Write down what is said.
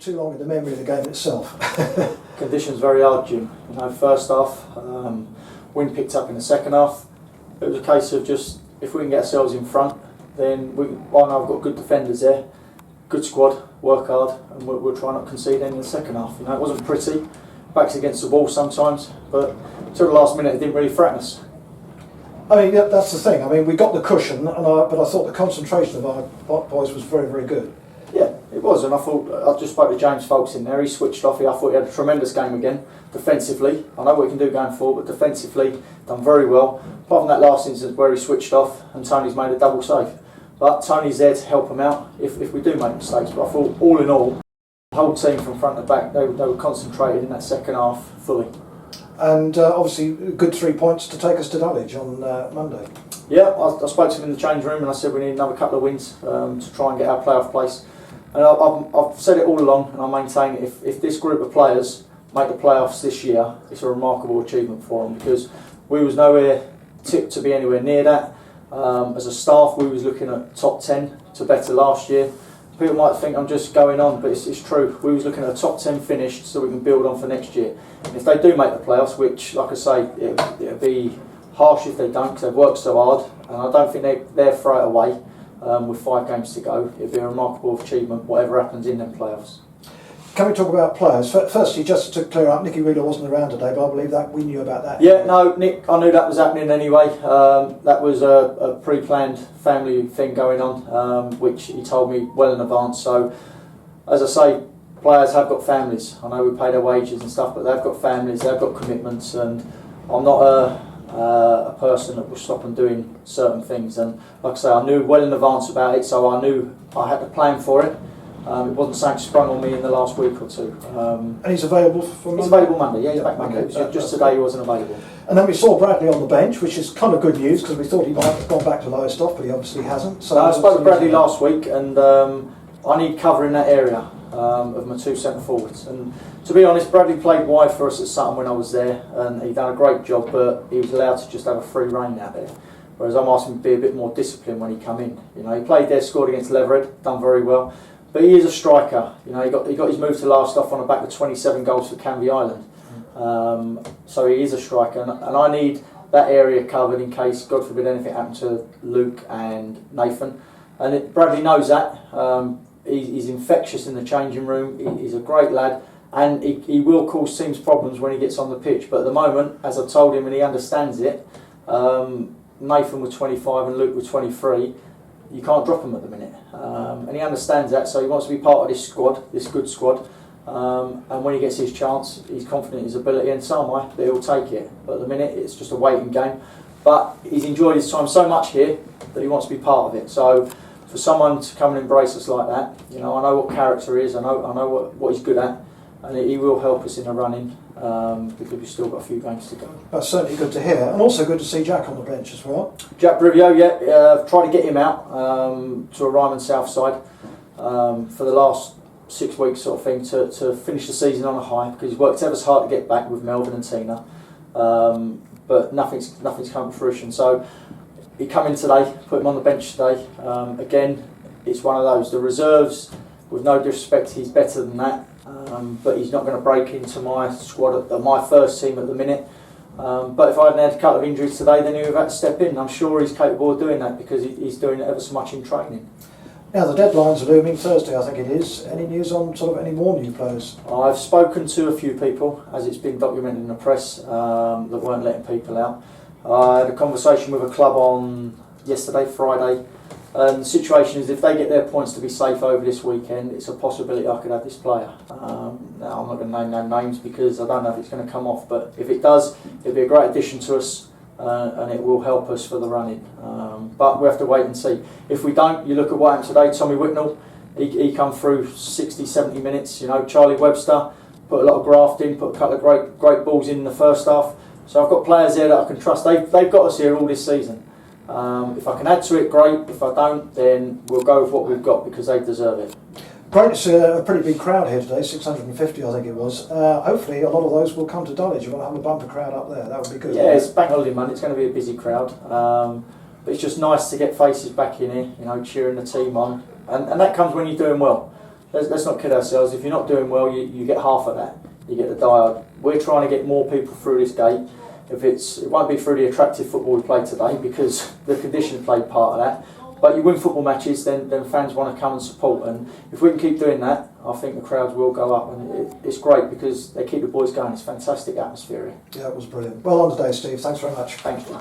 too long in the memory of the game itself. Conditions very hard, Jim. You know, first half, wind picked up in the second half. It was a case of just, if we can get ourselves in front, then I know I've got good defenders there, good squad, work hard, and we'll try not to concede any in the second half. You know, it wasn't pretty, backs against the wall sometimes, but till the last minute it didn't really threaten us. I mean, yeah, that's the thing. I mean, we got the cushion, but I thought the concentration of our boys was very, very good. Yeah, it was, and I thought, I just spoke to James Folks in there, he switched off. I thought he had a tremendous game again, defensively. I know what he can do going forward, but defensively, done very well. Apart from that last instance where he switched off and Tony's made a double save. But Tony's there to help him out if we do make mistakes. But I thought, all in all, the whole team from front to back, they were concentrated in that second half fully. And obviously, good 3 points to take us to Dulwich on Monday. Yeah, I spoke to him in the change room and I said we need another couple of wins to try and get our playoff place. And I've said it all along, and I maintain if this group of players make the playoffs this year, it's a remarkable achievement for them, because we was nowhere tipped to be anywhere near that. As a staff, we was looking at top 10 to better last year. People might think I'm just going on, but it's true. We was looking at a top 10 finish so we can build on for next year. And if they do make the playoffs, which, like I say, it'll be harsh if they don't, because they've worked so hard, and I don't think they're throw it away. With 5 games to go, it'd be a remarkable achievement, whatever happens in them playoffs. Can we talk about players? Firstly, just to clear up, Nicky Wheeler wasn't around today, but I believe that we knew about that. Yeah, no, Nick, I knew that was happening anyway. That was a pre-planned family thing going on, which he told me well in advance. So, as I say, players have got families. I know we pay their wages and stuff, but they've got families, they've got commitments, and I'm not a person that will stop them doing certain things. And like I say, I knew well in advance about it, so I knew I had to plan for it. It wasn't something sprung on me in the last week or two. And he's available for Monday? He's available Monday, yeah, he's back Monday. Okay, just today he wasn't available. And then we saw Bradley on the bench, which is kind of good news, because we thought he might have gone back to Lowestoft, but he obviously hasn't. So no, I spoke to Bradley last week, and I need cover in that area of my 2 centre forwards. And to be honest, Bradley played wide for us at Sutton when I was there, and he done a great job, but he was allowed to just have a free rein out there. Whereas I'm asking him to be a bit more disciplined when he come in. You know, he played there, scored against Leverhead, done very well. But he is a striker. You know, he got his move to Lowestoft on the back of 27 goals for CANVEY Island. So he is a striker, and I need that area covered in case, God forbid, anything happened to Luke and Nathan. And Bradley knows that. He's infectious in the changing room. He's a great lad, and he will cause teams problems when he gets on the pitch. But at the moment, as I told him, and he understands it, Nathan was 25 and Luke was 23. You can't drop him at the minute, and he understands that. So he wants to be part of this squad, this good squad. And when he gets his chance, he's confident in his ability, and so am I, that he'll take it. But at the minute, it's just a waiting game. But he's enjoyed his time so much here that he wants to be part of it. So for someone to come and embrace us like that, you know, I know what character he is, I know what he's good at, and he will help us in the running, because we've still got a few games to go. That's certainly good to hear, and also good to see Jack on the bench as well. Jack Brivio, yeah, I've tried to get him out to a Ryman South side for the last 6 weeks sort of thing, to finish the season on a high, because he's worked ever so hard to get back with Melvin and Tina, but nothing's come to fruition. So he come in today, put him on the bench today. Again, it's one of those, the reserves, with no disrespect, he's better than that, but he's not going to break into my squad, my first team at the minute. But if I hadn't had a couple of injuries today, then he would have had to step in. I'm sure he's capable of doing that, because he's doing it ever so much in training. Now the deadline's looming, Thursday I think it is. Any news on sort of any more new players? I've spoken to a few people, as it's been documented in the press, that weren't letting people out. I had a conversation with a club on yesterday, Friday, and the situation is, if they get their points to be safe over this weekend, it's a possibility I could have this player. Now I'm not going to name no names, because I don't know if it's going to come off, but if it does, it'll be a great addition to us, and it will help us for the running. But we have to wait and see. If we don't, you look at what happened today, Tommy Whitnell, he come through 60, 70 minutes. You know, Charlie Webster put a lot of graft in, put a couple of great balls in the first half. So I've got players there that I can trust. They've got us here all this season. If I can add to it, great. If I don't, then we'll go with what we've got, because they deserve it. Great to see a pretty big crowd here today, 650 I think it was. Hopefully a lot of those will come to Dulwich. You want to have a bumper crowd up there, that would be good. Yeah, it's bank holiday month, it's going to be a busy crowd. But it's just nice to get faces back in here, you know, cheering the team on. And that comes when you're doing well. let's not kid ourselves. If you're not doing well, you get half of that. You get the diode. We're trying to get more people through this gate. It won't be through the attractive football we play today because the conditions played part of that. But you win football matches, then fans want to come and support. And if we can keep doing that, I think the crowds will go up. And it's great because they keep the boys going. It's a fantastic atmosphere here. Yeah, it was brilliant. Well done today, Steve. Thanks very much. Thanks, John.